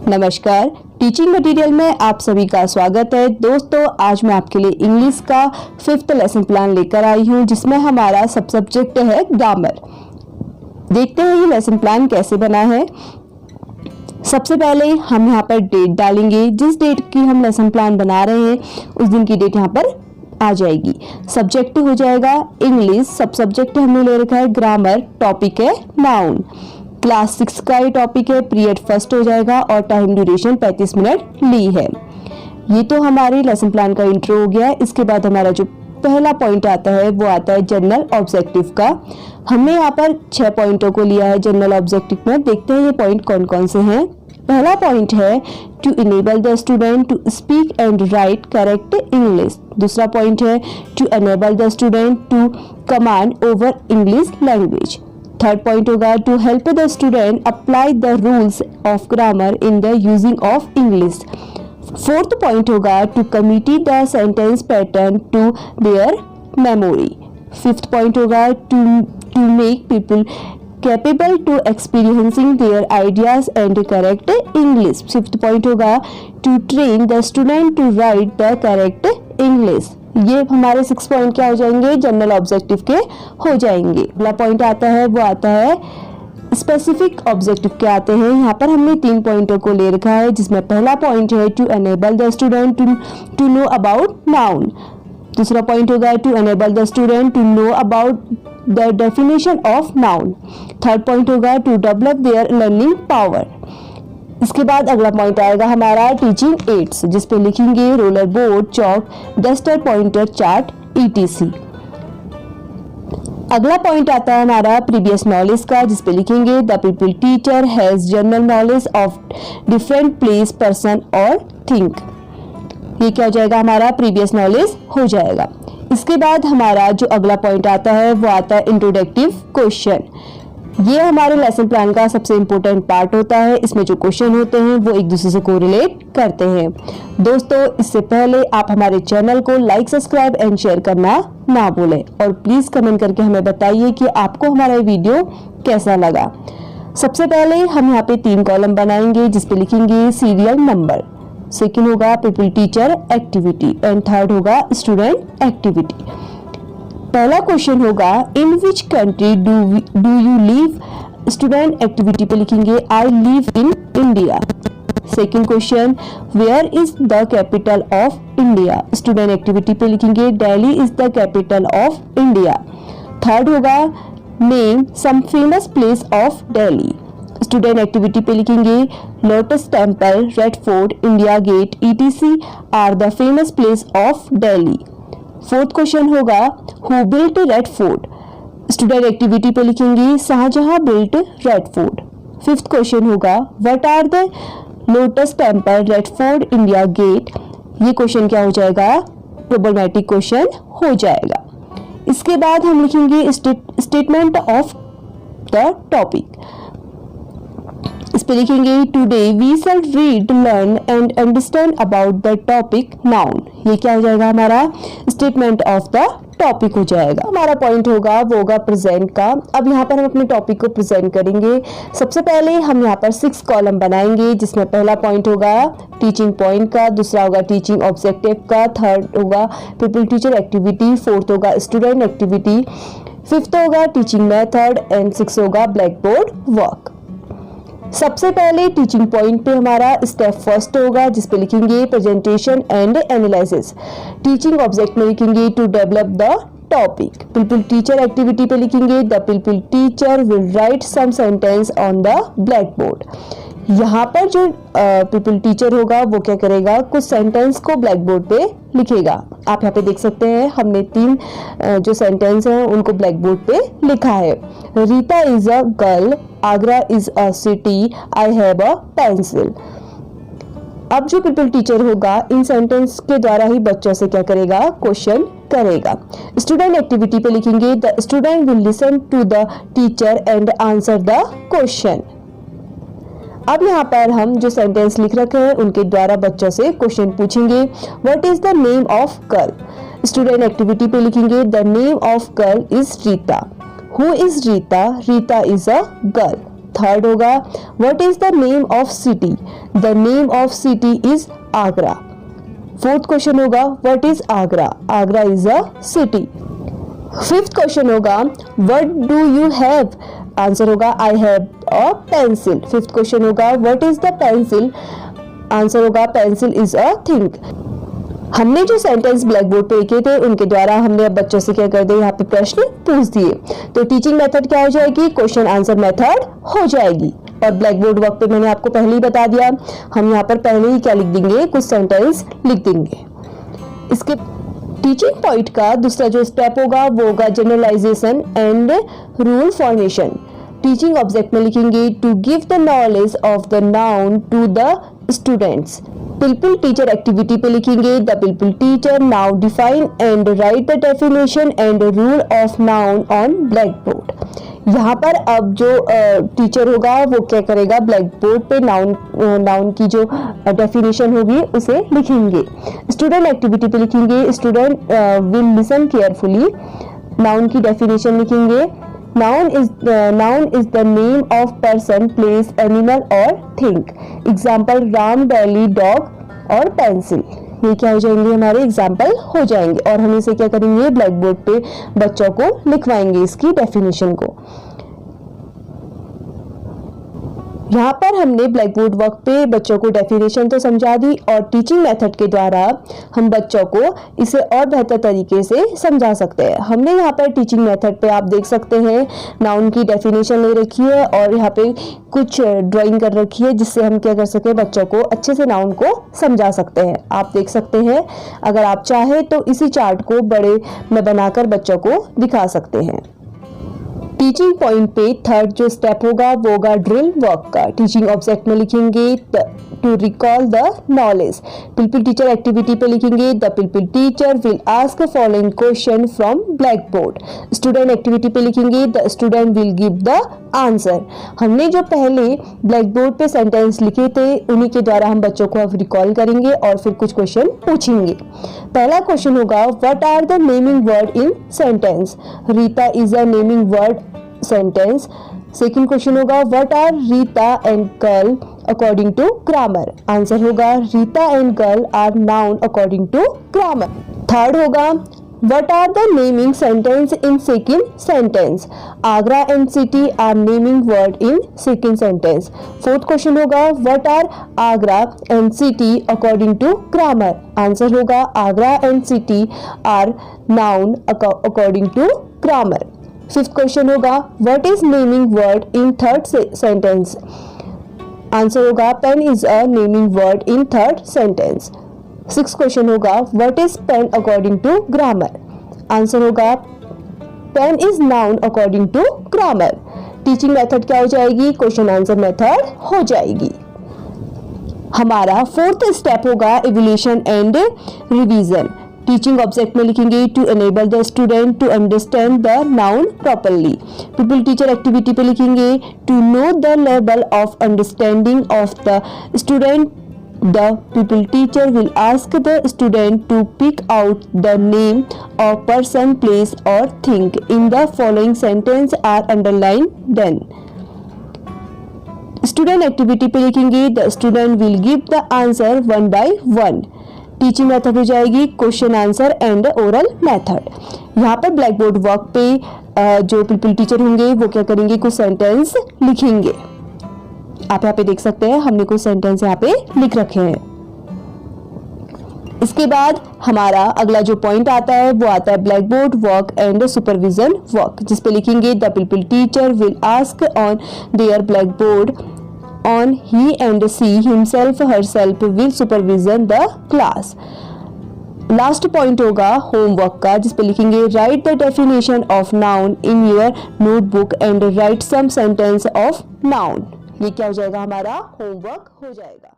नमस्कार, teaching material में आप सभी का स्वागत है। दोस्तों, आज मैं आपके लिए इंग्लिश का 5th लेसन प्लान लेकर आई हूँ, जिसमें हमारा सब सब्जेक्ट है ग्रामर। देखते हैं ये लेसन प्लान कैसे बना है। सबसे पहले हम यहाँ पर डेट डालेंगे। जिस डेट की हम लेसन प्लान बना रहे हैं उस दिन की डेट यहाँ पर आ जाएगी। सब्जेक्ट हो जाएगा इंग्लिश, सब सब्जेक्ट हमने ले रखा है ग्रामर, टॉपिक है नाउन। क्लास 6 का ये टॉपिक है, पीरियड फर्स्ट हो जाएगा और टाइम ड्यूरेशन 35 मिनट ली है। ये तो हमारे लेसन प्लान का इंट्रो हो गया। इसके बाद हमारा जो पहला पॉइंट आता है वो आता है जनरल ऑब्जेक्टिव का। हमने यहाँ पर 6 पॉइंटों को लिया है जनरल ऑब्जेक्टिव में। देखते हैं ये पॉइंट कौन कौन से हैं। पहला पॉइंट है to enable the student to speak and write correct English. दूसरा पॉइंट है to enable the student to command over English language. Third point होगा to help the student apply the rules of grammar in the using of English. Fourth point होगा to committee the sentence pattern to their memory. Fifth point होगा to make people capable to experiencing their ideas and correct English. Fifth point होगा to train the student to write the correct English. ये हमारे 6 point क्या हो जाएंगे, general objective के हो जाएंगे। अगला पॉइंट आता है वो आता है स्पेसिफिक ऑब्जेक्टिव के आते हैं। यहाँ पर हमने 3 पॉइंटों को ले रखा है, जिसमें पहला पॉइंट है to enable the student to know about noun. दूसरा पॉइंट होगा to enable the student to know about the definition of noun. Third point होगा to develop their learning power. इसके बाद अगला पॉइंट आएगा हमारा टीचिंग एड्स, जिस पे लिखेंगे roller board, chalk, duster, pointer, chart, etc। अगला पॉइंट आता है हमारा प्रीवियस नॉलेज का, जिस पे लिखेंगे the pupil teacher has general knowledge of different place, person और थिंग। ये क्या हो जाएगा, हमारा प्रीवियस नॉलेज हो जाएगा। इसके बाद हमारा जो अगला पॉइंट आता है वो आता है इंट्रोडक्टिव क्वेश्चन। ये हमारे लेसन प्लान का सबसे इम्पोर्टेंट पार्ट होता है। इसमें जो क्वेश्चन होते हैं वो एक दूसरे से कोरिलेट करते हैं। दोस्तों, इससे पहले आप हमारे चैनल को लाइक, सब्सक्राइब एंड शेयर करना ना भूलें और प्लीज कमेंट करके हमें बताइए कि आपको हमारा वीडियो कैसा लगा। सबसे पहले हम यहाँ पे 3 कॉलम बनाएंगे, जिसपे लिखेंगे सीरियल नंबर। सेकेंड होगा pupil teacher activity and third होगा स्टूडेंट एक्टिविटी। पहला क्वेश्चन होगा in which country do you live. Student activity पे लिखेंगे I live in India. Second question where is the capital of India. Student activity पे लिखेंगे Delhi is the capital of India. Third होगा name some famous place of Delhi. Student activity पे लिखेंगे lotus temple, red fort, India gate, etc are the famous place of Delhi. Fourth question होगा who built red fort. Student activity पे लिखेंगे Shahjahan built red fort. Fifth question होगा what are the lotus temple, red fort, India gate. ये question क्या हो जाएगा, प्रोबलेमेटिक question हो जाएगा। इसके बाद हम लिखेंगे स्टेटमेंट ऑफ द टॉपिक। इस पे लिखेंगे today we shall read, learn and understand about the topic noun. ये क्या हो जाएगा, हमारा स्टेटमेंट ऑफ द टॉपिक हो जाएगा। हमारा पॉइंट होगा वो होगा प्रेजेंट का। अब यहाँ पर हम अपने टॉपिक को प्रेजेंट करेंगे। सबसे पहले हम यहाँ पर 6 कॉलम बनाएंगे, जिसमें पहला पॉइंट होगा टीचिंग पॉइंट का, दूसरा होगा टीचिंग ऑब्जेक्टिव का, थर्ड होगा पीपल टीचर एक्टिविटी, फोर्थ होगा स्टूडेंट एक्टिविटी, फिफ्थ होगा टीचिंग मेथड एंड 6 होगा ब्लैक बोर्ड वर्क। सबसे पहले टीचिंग पॉइंट पे हमारा स्टेप फर्स्ट होगा, जिस पे लिखेंगे presentation and analysis. Teaching object में लिखेंगे to develop the topic. Pupil teacher activity पे लिखेंगे the pupil teacher will write some sentence on the black board. यहाँ पर जो पीपल टीचर होगा वो क्या करेगा, कुछ सेंटेंस को ब्लैक बोर्ड पे लिखेगा। आप यहाँ पे देख सकते हैं हमने 3 जो सेंटेंस हैं उनको ब्लैक बोर्ड पे लिखा है। Rita is a girl, Agra is a city, I have a pencil. अब जो पीपल टीचर होगा इन सेंटेंस के द्वारा ही बच्चों से क्या करेगा, क्वेश्चन करेगा। स्टूडेंट एक्टिविटी पे लिखेंगे the student will listen to the teacher and answer the question. अब यहाँ पर हम जो सेंटेंस लिख रखे हैं उनके द्वारा बच्चों से क्वेश्चन पूछेंगे। What is the name of girl. Student activity पे लिखेंगे the name of girl is Rita. Who is Rita? Rita is a girl. Third होगा what is the name of city? The name of city is Agra. Fourth question होगा what is Agra? Agra is a city. Fifth question होगा what do you have? Answer होगा I have a pencil. Fifth question होगा what is the pencil? Answer होगा pencil is a thing. हमने जो sentence black board पे लिखे थे उनके द्वारा हमने अब बच्चों से क्या कर दिया, यहाँ पे प्रश्न पूछ दिए। तो टीचिंग मेथड क्या हो जाएगी? क्वेश्चन आंसर मेथड हो जाएगी। और ब्लैक बोर्ड वर्क पे मैंने आपको पहले ही बता दिया, हम यहाँ पर पहले ही क्या लिख देंगे, कुछ सेंटेंस लिख देंगे। इसके टीचिंग पॉइंट का दूसरा जो स्टेप होगा वो होगा generalisation and rule formation. Teaching object में लिखेंगे to give the knowledge of the noun to the students. Pupil teacher activity पे लिखेंगे the pupil teacher now define and write the definition and rule of noun on black board. यहाँ पर अब जो teacher होगा वो क्या करेगा, ब्लैक बोर्ड पे नाउन की जो डेफिनेशन होगी उसे लिखेंगे। स्टूडेंट एक्टिविटी पे लिखेंगे student will listen carefully. Noun की डेफिनेशन लिखेंगे Noun is the name of person, place, animal or thing. Example Ram, dolly, dog और pencil। ये क्या हो जाएंगे, हमारे एग्जाम्पल हो जाएंगे और हम इसे क्या करेंगे, ब्लैक बोर्ड पे बच्चों को लिखवाएंगे इसकी डेफिनेशन को। यहाँ पर हमने ब्लैक बोर्ड वर्क पे बच्चों को डेफिनेशन तो समझा दी और टीचिंग मेथड के द्वारा हम बच्चों को इसे और बेहतर तरीके से समझा सकते हैं। हमने यहाँ पर टीचिंग मेथड पे आप देख सकते हैं नाउन की डेफिनेशन ले रखी है और यहाँ पे कुछ ड्राइंग कर रखी है जिससे हम क्या कर सके, बच्चों को अच्छे से नाउन को समझा सकते हैं। आप देख सकते हैं, अगर आप चाहें तो इसी चार्ट को बड़े में बनाकर बच्चों को दिखा सकते हैं। टीचिंग पॉइंट पे थर्ड जो स्टेप होगा वो होगा ड्रिल वर्क का। टीचिंग ऑब्जेक्ट में लिखेंगे to recall the knowledge. Pupil teacher activity पे लिखेंगे the pupil teacher will ask following question from black board. Student activity पे लिखेंगे the student will give the answer. हमने जो पहले ब्लैक बोर्ड पे सेंटेंस लिखे थे उन्हीं के द्वारा हम बच्चों को अब रिकॉल करेंगे और फिर कुछ क्वेश्चन पूछेंगे। पहला क्वेश्चन होगा what are the naming word in sentence? Rita is a naming word sentence. Second question होगा what are Rita and girl according to grammar? Answer होगा Rita and girl are noun according to grammar. Third होगा what are the naming sentence in second sentence? Agra and city are naming word in second sentence. Fourth question होगा what are Agra and city according to grammar? Answer होगा Agra and city are noun according to grammar. Fifth question होगा what is naming word in third sentence? Answer होगा pen is a naming word in third sentence. Six question होगा what is pen according to grammar? Answer होगा pen is noun according to grammar. Teaching method क्या हो जाएगी, question answer method हो जाएगी। हमारा fourth step होगा evolution and revision. Teaching object में लिखेंगे to enable the student to understand the noun properly. Pupil teacher activity पे लिखेंगे to know the level of understanding of the student. The pupil teacher will ask the student to pick out the name of person, place or thing in the following sentence are underlined then. Student activity पे लिखेंगे the student will give the answer one by one. Teaching method हो जाएगी question answer and oral method. यहाँ पर black board work पे जो पिलपिल teacher होंगे वो क्या करेंगे, कुछ सेंटेंस लिखेंगे। आप यहाँ पे देख सकते हैं हमने कुछ सेंटेंस यहाँ पे लिख रखे हैं। इसके बाद हमारा अगला जो पॉइंट आता है वो आता है black board work and supervision work, जिस पे लिखेंगे the pupil teacher will ask on their black board on he and she himself herself will supervision the class. Last point होगा होमवर्क का, जिस पे लिखेंगे write the definition of noun in your notebook and write some sentence of noun. ये क्या हो जाएगा, हमारा होमवर्क हो जाएगा।